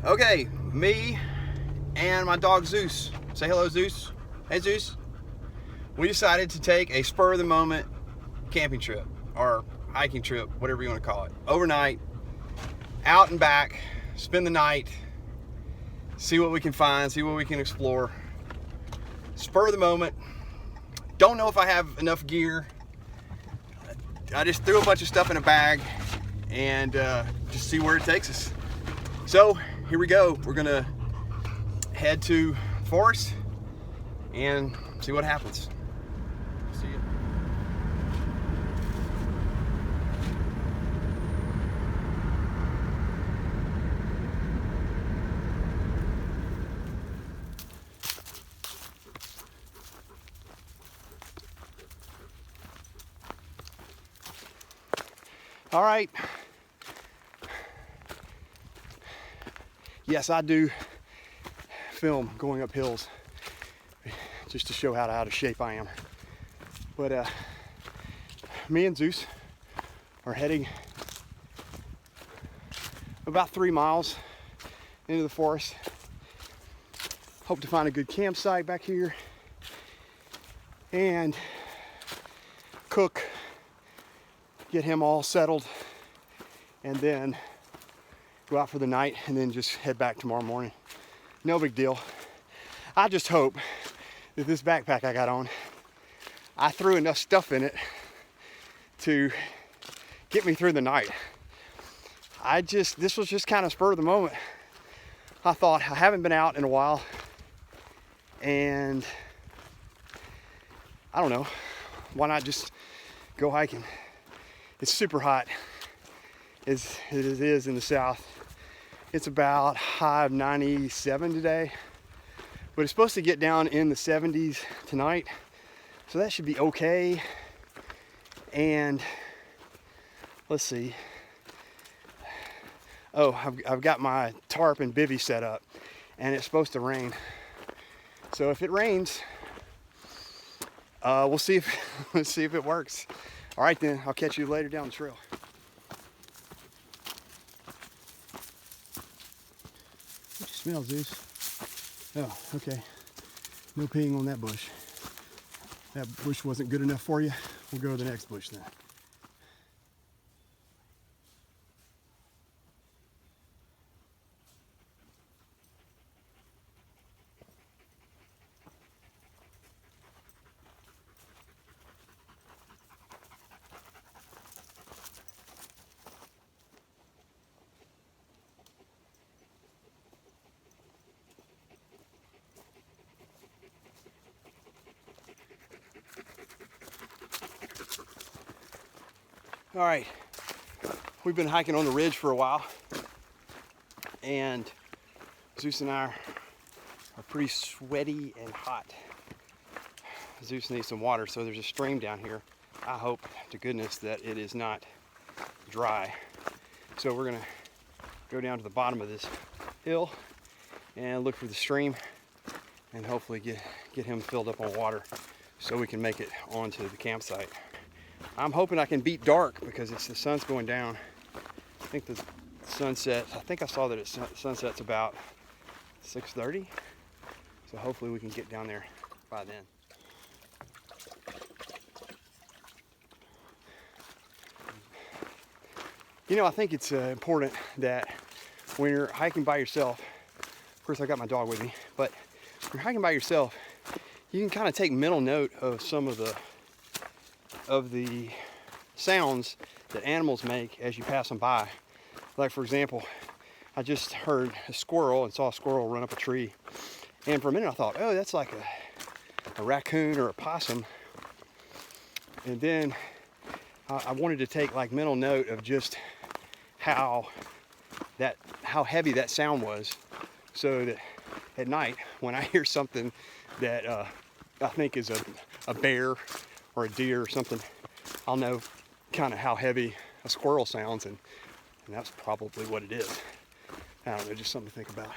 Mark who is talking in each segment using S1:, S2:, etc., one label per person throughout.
S1: Okay, me and my dog Zeus. Say hello, Zeus. Hey, Zeus. We decided to take a spur of the moment camping trip or hiking trip, whatever you want to call it. Overnight, out and back, spend the night, see what we can find, see what we can explore. Spur of the moment. Don't know if I have enough gear. I just threw a bunch of stuff in a bag and just see where it takes us. So here we go. We're gonna head to forest and see what happens. See you. All right. Yes, I do film going up hills just to show how out of shape I am. But me and Zeus are heading about 3 miles into the forest. Hope to find a good campsite back here and cook, get him all settled, and then go out for the night and then just head back tomorrow morning. No big deal. I just hope that this backpack I got on, I threw enough stuff in it to get me through the night. This was just kind of spur of the moment. I thought, I haven't been out in a while, and I don't know, why not just go hiking? It's super hot as it is in the south. It's about high of 97 today, but it's supposed to get down in the 70s tonight, so that should be okay. And let's see. Oh, I've got my tarp and bivvy set up, and it's supposed to rain. So if it rains, we'll see if it works. All right, then I'll catch you later down the trail. What you smell, Zeus? Oh, okay. No peeing on that bush. That bush wasn't good enough for you. We'll go to the next bush then. All right, we've been hiking on the ridge for a while, and Zeus and I are pretty sweaty and hot. Zeus needs some water, so there's a stream down here. I hope to goodness that it is not dry. So we're gonna go down to the bottom of this hill and look for the stream and hopefully get him filled up on water so we can make it onto the campsite. I'm hoping I can beat dark because the sun's going down. I think the sunset, I think I saw that sunset's about 6:30. So hopefully we can get down there by then. You know, I think it's important that when you're hiking by yourself, of course I got my dog with me, but when you're hiking by yourself, you can kind of take mental note of some of the sounds that animals make as you pass them by. Like, for example, I just heard a squirrel and saw a squirrel run up a tree. And for a minute I thought, oh, that's like a raccoon or a possum. And then I wanted to take like mental note of just how heavy that sound was, so that at night when I hear something that I think is a bear or a deer or something, I'll know kind of how heavy a squirrel sounds, and that's probably what it is. I don't know, just something to think about.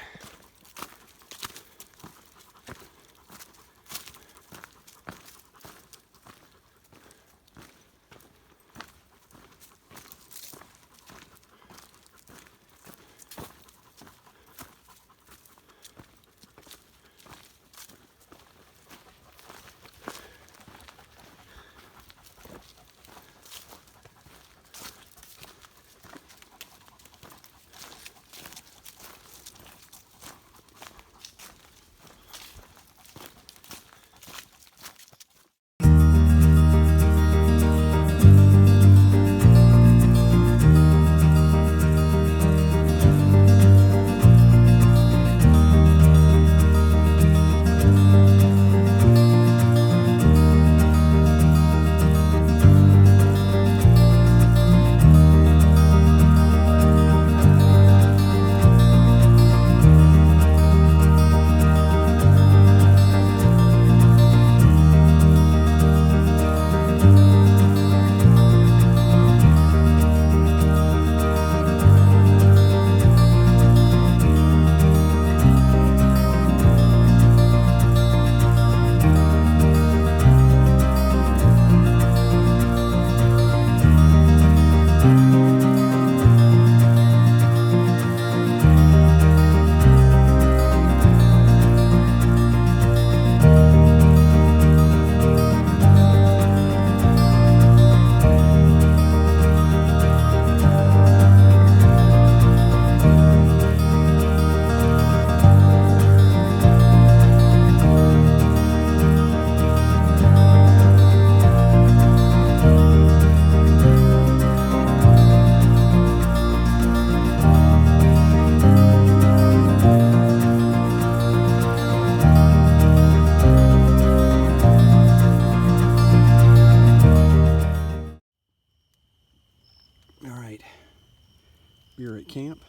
S1: we're at camp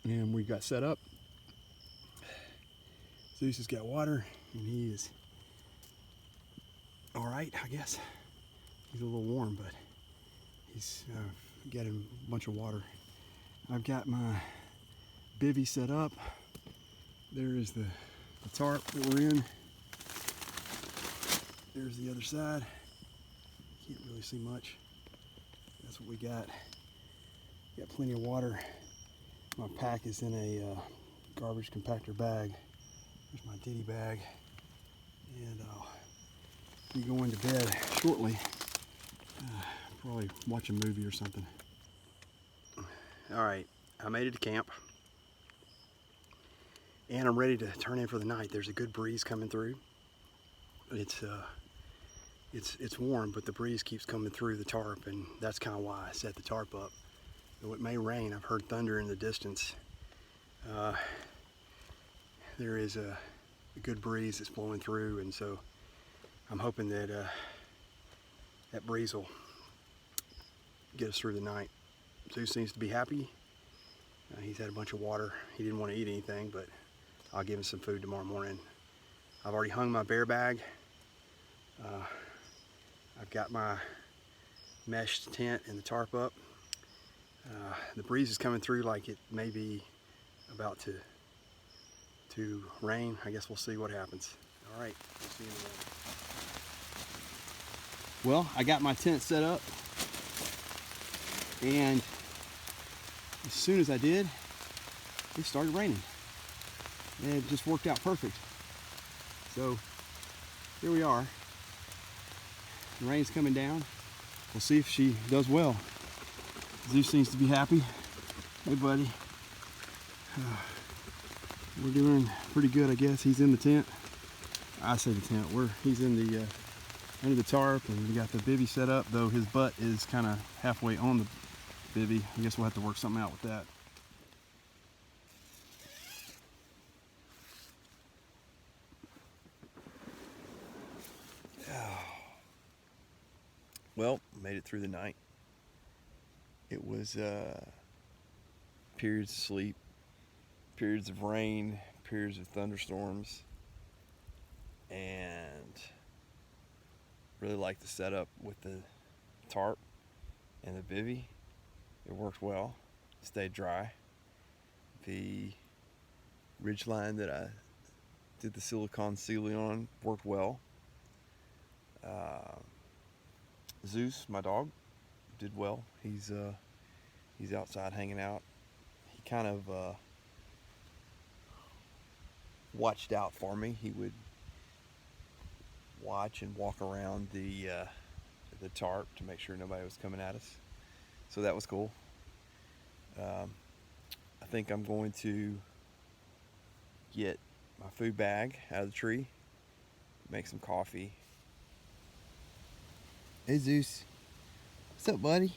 S1: and we got set up. Zeus has got water and he is all right, I guess. He's a little warm, but he's got a bunch of water. I've got my bivvy set up. There is the tarp that we're in. There's the other side. Can't really see much. That's what we got. Got plenty of water. My pack is in a garbage compactor bag. There's my ditty bag. And I'll be going to bed shortly. Probably watch a movie or something. Alright, I made it to camp. And I'm ready to turn in for the night. There's a good breeze coming through. It's warm, but the breeze keeps coming through the tarp, and that's kind of why I set the tarp up. Though it may rain, I've heard thunder in the distance. There is a good breeze that's blowing through, and so I'm hoping that that breeze will get us through the night. Zeus seems to be happy. He's had a bunch of water. He didn't want to eat anything, but I'll give him some food tomorrow morning. I've already hung my bear bag. I've got my mesh tent and the tarp up. The breeze is coming through like it may be about to rain. I guess we'll see what happens. All right, we'll see you in a minute. Well, I got my tent set up, and as soon as I did, it started raining. And it just worked out perfect. So here we are. The rain's coming down. We'll see if she does well. Zeus seems to be happy. Hey, buddy. We're doing pretty good, I guess. He's in the tent. I say the tent. He's in the under the tarp, and we got the bivvy set up. Though his butt is kind of halfway on the bivvy. I guess we'll have to work something out with that. Well, made it through the night. It was periods of sleep, periods of rain, periods of thunderstorms, and really liked the setup with the tarp and the bivvy. It worked well, stayed dry. The ridgeline that I did the silicone sealing on worked well. Zeus, my dog, did well. He's outside hanging out. He kind of watched out for me. He would watch and walk around the tarp to make sure nobody was coming at us. So that was cool. I think I'm going to get my food bag out of the tree, make some coffee. Hey Zeus, what's up, buddy?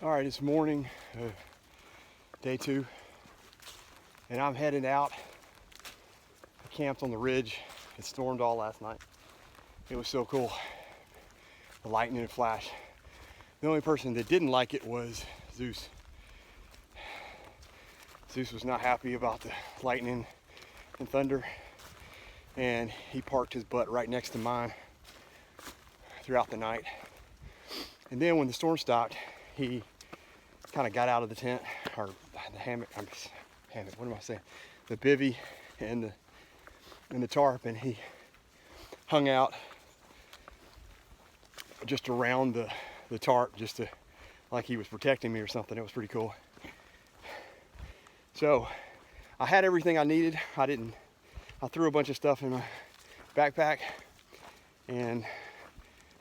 S1: All right, it's morning, day 2, and I'm heading out. I camped on the ridge. It stormed all last night. It was so cool. The lightning and flash. The only person that didn't like it was Zeus. Zeus was not happy about the lightning and thunder, and he parked his butt right next to mine throughout the night. And then when the storm stopped, he kind of got out of the tent, or the hammock, what am I saying? The bivvy and the tarp, and he hung out just around the tarp, just to, like he was protecting me or something. It was pretty cool. So I had everything I needed. I threw a bunch of stuff in my backpack and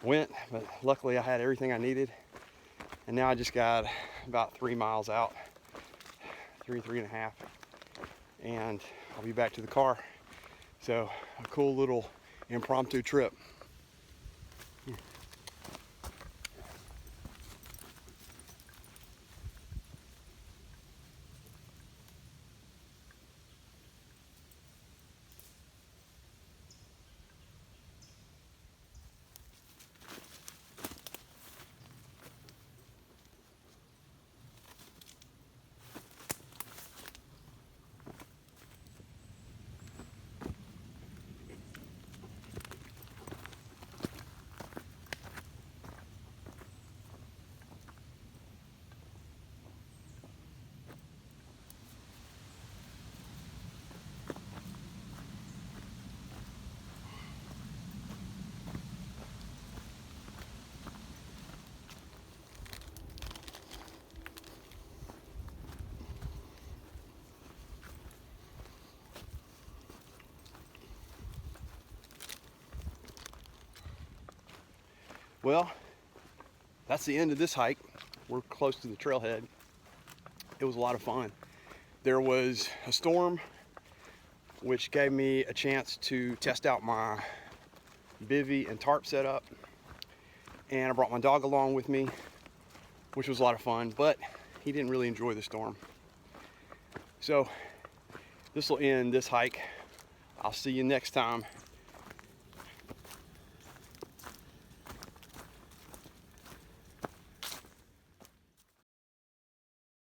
S1: went, but luckily I had everything I needed. And now I just got about 3 miles out, 3.5, and I'll be back to the car. So a cool little impromptu trip. Well, that's the end of this hike. We're close to the trailhead. It was a lot of fun. There was a storm, which gave me a chance to test out my bivvy and tarp setup. And I brought my dog along with me, which was a lot of fun, but he didn't really enjoy the storm. So this will end this hike. I'll see you next time.